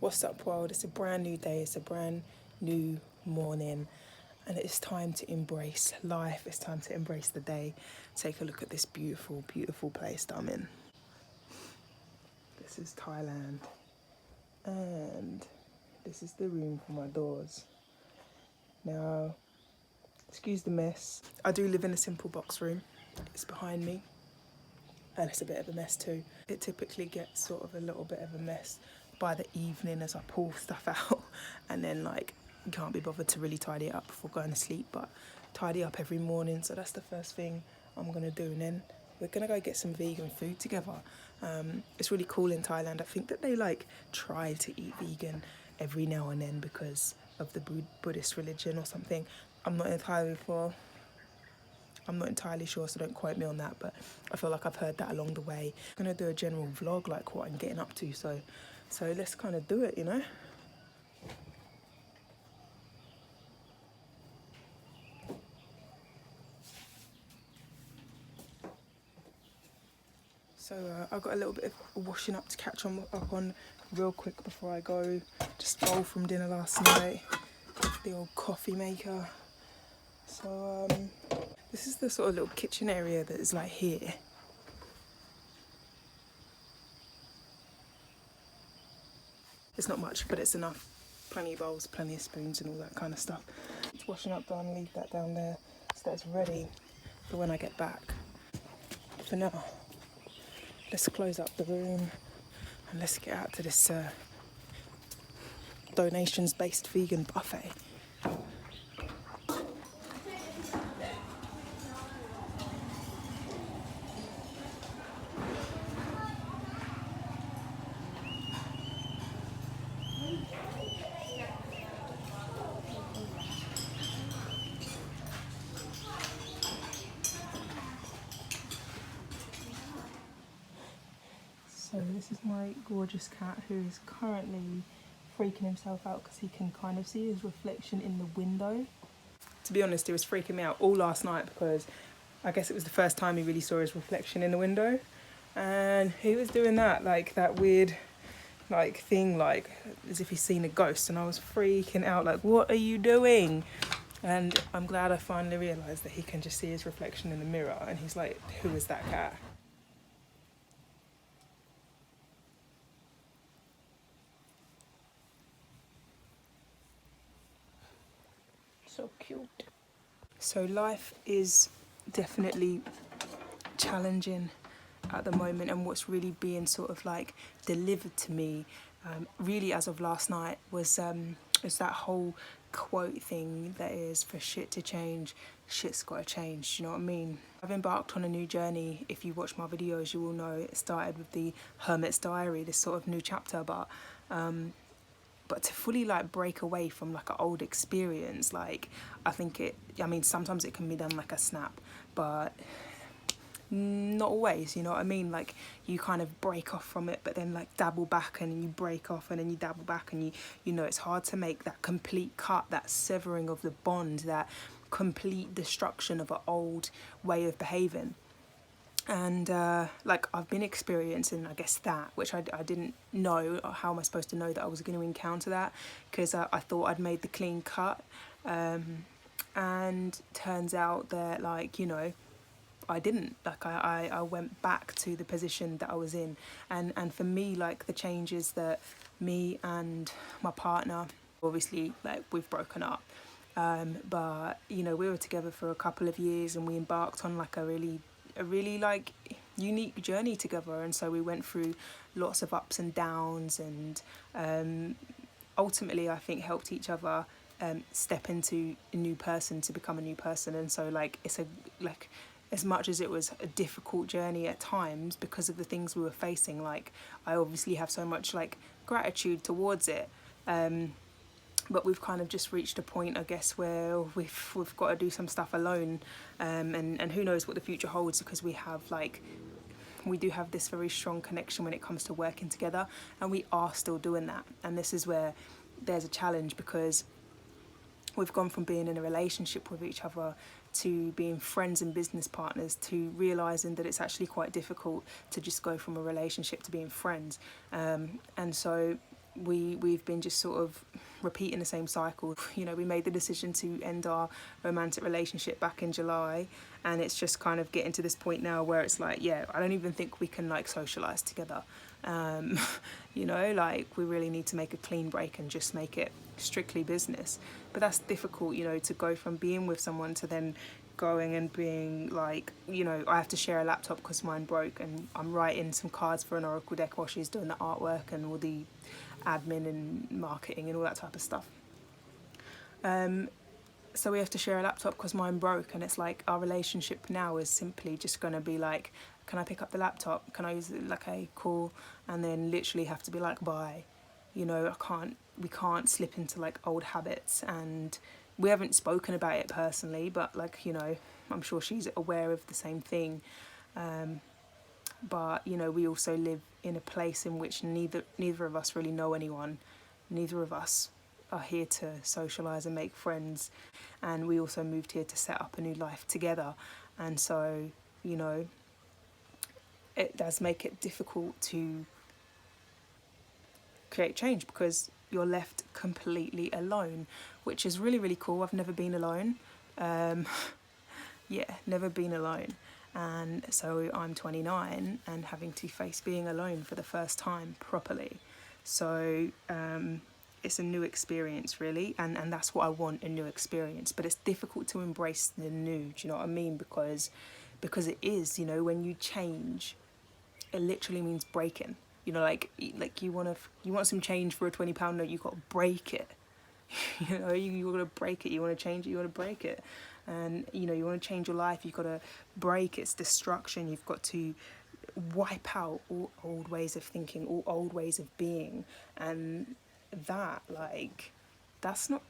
What's up, world? It's a brand new day, it's a brand new morning, and it's time to embrace life. It's time to embrace the day. Take a look at this beautiful, beautiful place that I'm in. This is Thailand, and this is the room for my doors. Now, excuse the mess. I do live in a simple box room. It's behind me, and it's a bit of a mess too. It typically gets sort of a little bit of a mess by the evening as I pull stuff out, and then like you can't be bothered to really tidy it up before going to sleep, but tidy up every morning. So that's the first thing I'm gonna do, and then we're gonna go get some vegan food together. It's really cool in Thailand. I think that they like try to eat vegan every now and then because of the Buddhist religion or something. I'm not entirely sure, so don't quote me on that, but I feel like I've heard that along the way. I'm gonna do a general vlog like what I'm getting up to, so let's kind of do it, you know. So I've got a little bit of washing up to catch up on real quick before I go. Just stole from dinner last night, the old coffee maker. So this is the sort of little kitchen area that is like here. It's not much, but it's enough. Plenty of bowls, plenty of spoons and all that kind of stuff. It's washing up done, leave that down there so that it's ready for when I get back. For now, let's close up the room and let's get out to this donations-based vegan buffet. So this is my gorgeous cat who is currently freaking himself out because he can kind of see his reflection in the window. To be honest, it was freaking me out all last night because I guess it was the first time he really saw his reflection in the window, and he was doing that like that weird like thing, like as if he's seen a ghost, and I was freaking out like, what are you doing? And I'm glad I finally realised that he can just see his reflection in the mirror, and he's like, who is that cat? So cute. So life is definitely challenging at the moment, and what's really being sort of like delivered to me really as of last night was that whole quote thing that is, for shit to change, shit's gotta change. You know what I mean? I've embarked on a new journey. If you watch my videos, you will know it started with the Hermit's Diary, this sort of new chapter, but to fully like break away from like an old experience, like I mean sometimes it can be done like a snap, but not always, you know what I mean? Like you kind of break off from it, but then like dabble back, and you break off and then you dabble back, and you know it's hard to make that complete cut, that severing of the bond, that complete destruction of an old way of behaving. And like I've been experiencing, I guess, that, which I didn't know. How am I supposed to know that I was going to encounter that? Because I thought I'd made the clean cut, and turns out that, like, you know, I didn't. Like I went back to the position that I was in, and for me, like the changes that me and my partner, obviously, like we've broken up, but you know we were together for a couple of years, and we embarked on like a really like unique journey together, and so we went through lots of ups and downs, and ultimately I think helped each other step into a new person, to become a new person. And so like it's a like as much as it was a difficult journey at times because of the things we were facing, like I obviously have so much like gratitude towards it, but we've kind of just reached a point, I guess, where we've got to do some stuff alone, and who knows what the future holds, because we do have this very strong connection when it comes to working together, and we are still doing that. And this is where there's a challenge, because we've gone from being in a relationship with each other to being friends and business partners, to realising that it's actually quite difficult to just go from a relationship to being friends. And so we've been just sort of repeating the same cycle. You know, we made the decision to end our romantic relationship back in July, and it's just kind of getting to this point now where it's like, yeah, I don't even think we can like socialize together. You know, like we really need to make a clean break and just make it strictly business. But that's difficult, you know, to go from being with someone to then going and being like, you know, I have to share a laptop because mine broke, and I'm writing some cards for an oracle deck while she's doing the artwork and all the admin and marketing and all that type of stuff. So we have to share a laptop because mine broke, and it's like our relationship now is simply just going to be like, can I pick up the laptop, can I use it, like, okay, cool, and then literally have to be like, bye. You know, we can't slip into like old habits, and we haven't spoken about it personally, but like, you know, I'm sure she's aware of the same thing. But you know, we also live in a place in which neither of us really know anyone. Neither of us are here to socialize and make friends, and we also moved here to set up a new life together. And so, you know, it does make it difficult to create change because you're left completely alone, which is really, really cool. I've never been alone. Yeah, never been alone. And so I'm 29 and having to face being alone for the first time properly. So it's a new experience, really, and that's what I want, a new experience. But it's difficult to embrace the new, do you know what I mean? Because it is, you know, when you change, it literally means breaking. You know, like you want some change for a £20 note, you've got to break it. You know, you got to break it. You want to change it, you got to break it. And you know, you want to change your life, you've got to break its destruction. You've got to wipe out all old ways of thinking, all old ways of being, and that, like, that's not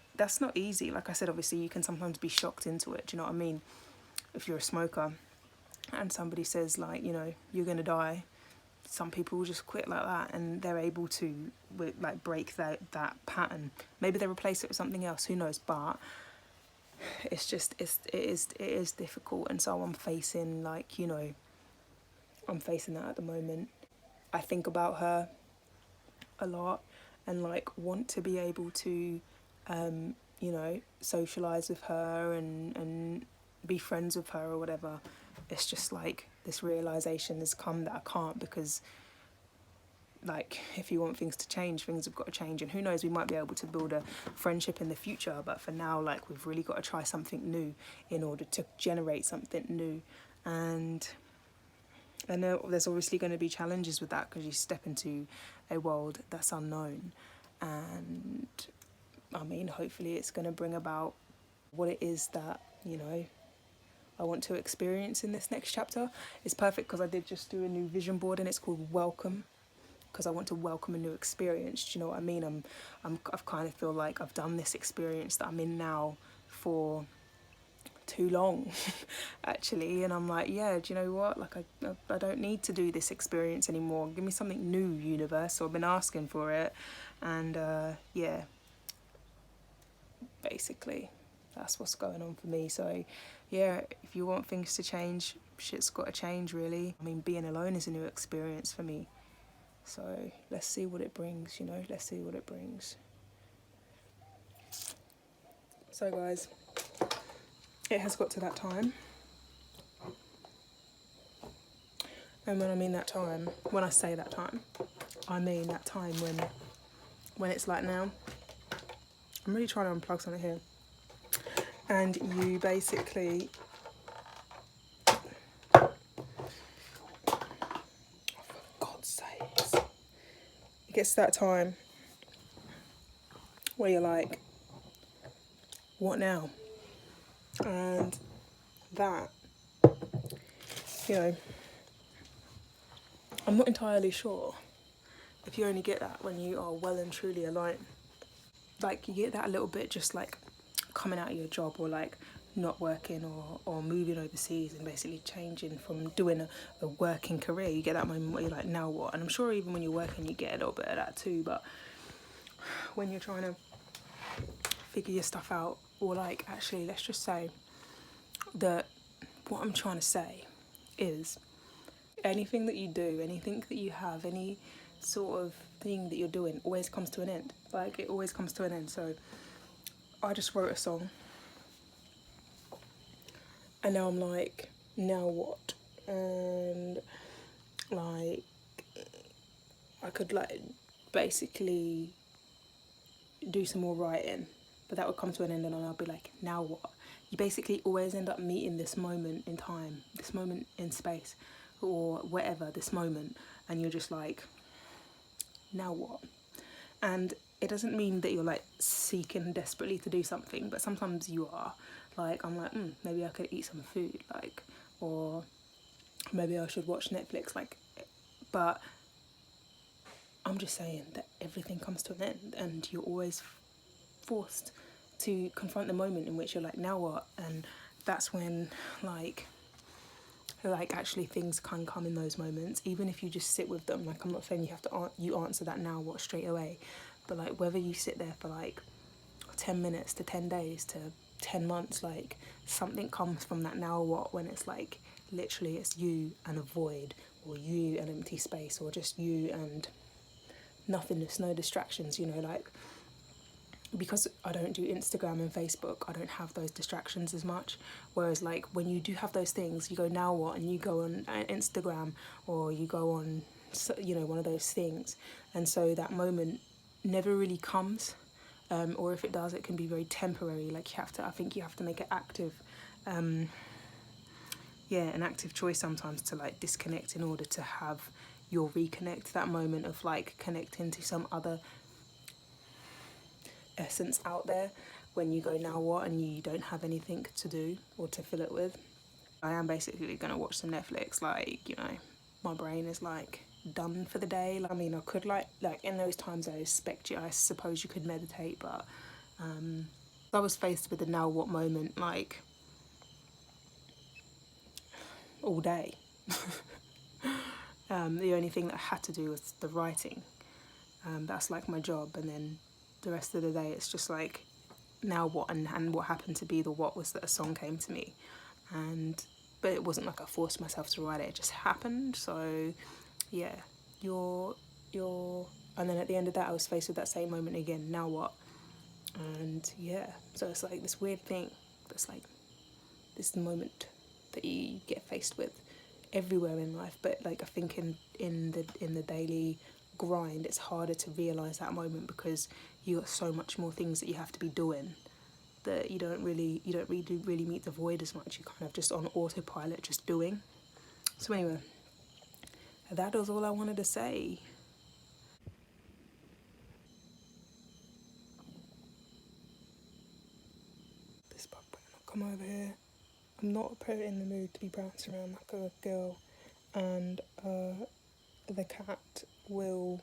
easy. Like I said, obviously you can sometimes be shocked into it, do you know what I mean? If you're a smoker and somebody says, like, you know, you're gonna die, some people will just quit like that, and they're able to like break that pattern. Maybe they replace it with something else, who knows? But it's just it is difficult, and so I'm facing, like, you know, I'm facing that at the moment. I think about her a lot and like want to be able to you know, socialize with her and be friends with her or whatever. It's just like this realization has come that I can't, because like, if you want things to change, things have got to change, and who knows, we might be able to build a friendship in the future, but for now, like, we've really got to try something new in order to generate something new. And I know there's obviously going to be challenges with that because you step into a world that's unknown, and I mean, hopefully it's going to bring about what it is that, you know, I want to experience in this next chapter. It's perfect because I did just do a new vision board, and it's called Welcome, because I want to welcome a new experience. Do you know what I mean? I've kind of feel like I've done this experience that I'm in now for too long, actually, and I'm like, yeah, do you know what? Like, I don't need to do this experience anymore. Give me something new, universe. So I've been asking for it, and yeah, basically, that's what's going on for me. So yeah, if you want things to change, shit's got to change, really. I mean, being alone is a new experience for me. So let's see what it brings, you know, let's see what it brings. So guys, it has got to that time. And when I mean that time, when I say that time, I mean that time when it's like now. I'm really trying to unplug something here. And you basically, oh, for God's sakes, it gets to that time where you're like, what now? And that, you know, I'm not entirely sure if you only get that when you are well and truly alone. Like, you get that a little bit just like coming out of your job, or like not working, or moving overseas and basically changing from doing a working career. You get that moment where you're like, now what? And I'm sure even when you're working you get a little bit of that too, but when you're trying to figure your stuff out, or like, actually, let's just say that what I'm trying to say is, anything that you do, anything that you have, any sort of thing that you're doing always comes to an end. Like, it always comes to an end. So I just wrote a song, and now I'm like, now what? And like, I could like basically do some more writing, but that would come to an end, and then I'll be like, now what? You basically always end up meeting this moment in time, this moment in space, or whatever, this moment, and you're just like, now what? And it doesn't mean that you're like seeking desperately to do something, but sometimes you are. Like, I'm like, maybe I could eat some food, like, or maybe I should watch Netflix, like, but I'm just saying that everything comes to an end, and you're always forced to confront the moment in which you're like, now what? And that's when like actually things can come in those moments, even if you just sit with them. Like, I'm not saying you have to you answer that now what straight away, but like whether you sit there for like 10 minutes to 10 days to 10 months, like something comes from that now what, when it's like literally it's you and a void, or you and empty space, or just you and nothingness, no distractions, you know, like, because I don't do Instagram and Facebook, I don't have those distractions as much. Whereas like when you do have those things, you go, now what? And you go on Instagram, or you go on, you know, one of those things. And so that moment never really comes. Or if it does, it can be very temporary. Like, I think you have to make an active, an active choice sometimes to like disconnect in order to have your reconnect, that moment of like connecting to some other essence out there, when you go, now what, and you don't have anything to do or to fill it with. I am basically gonna watch some Netflix, like, you know, my brain is like done for the day. Like, I mean, I could like in those times I suppose you could meditate, but I was faced with the now what moment like all day. The only thing that I had to do was the writing. That's like my job, and then the rest of the day it's just like, now what? And what happened to be the what was that a song came to me, but it wasn't like I forced myself to write it, it just happened. So yeah, you're and then at the end of that I was faced with that same moment again, now what? And yeah, so it's like this weird thing that's like this moment that you get faced with everywhere in life, but like I think in the daily grind it's harder to realize that moment, because you got so much more things that you have to be doing, that you don't really meet the void as much. You're kind of just on autopilot, just doing. So anyway, that was all I wanted to say. This bug better not come over here. I'm not in the mood to be bouncing around like a girl, and the cat will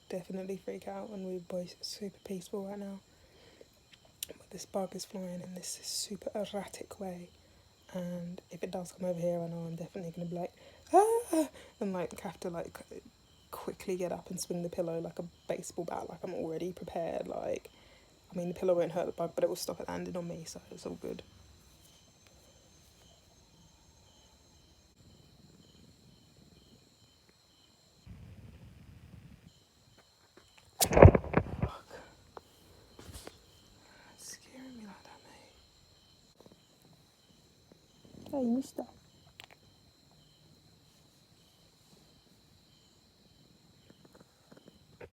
definitely freak out, and we're both super peaceful right now. But this bug is flying in this super erratic way, and if it does come over here, I know I'm definitely going to be like, ah, and like have to like quickly get up and swing the pillow like a baseball bat, like I'm already prepared. Like, I mean, the pillow won't hurt the bug, but it will stop it landing on me, so it's all good. It's scaring me like that, mate. Hey, mister.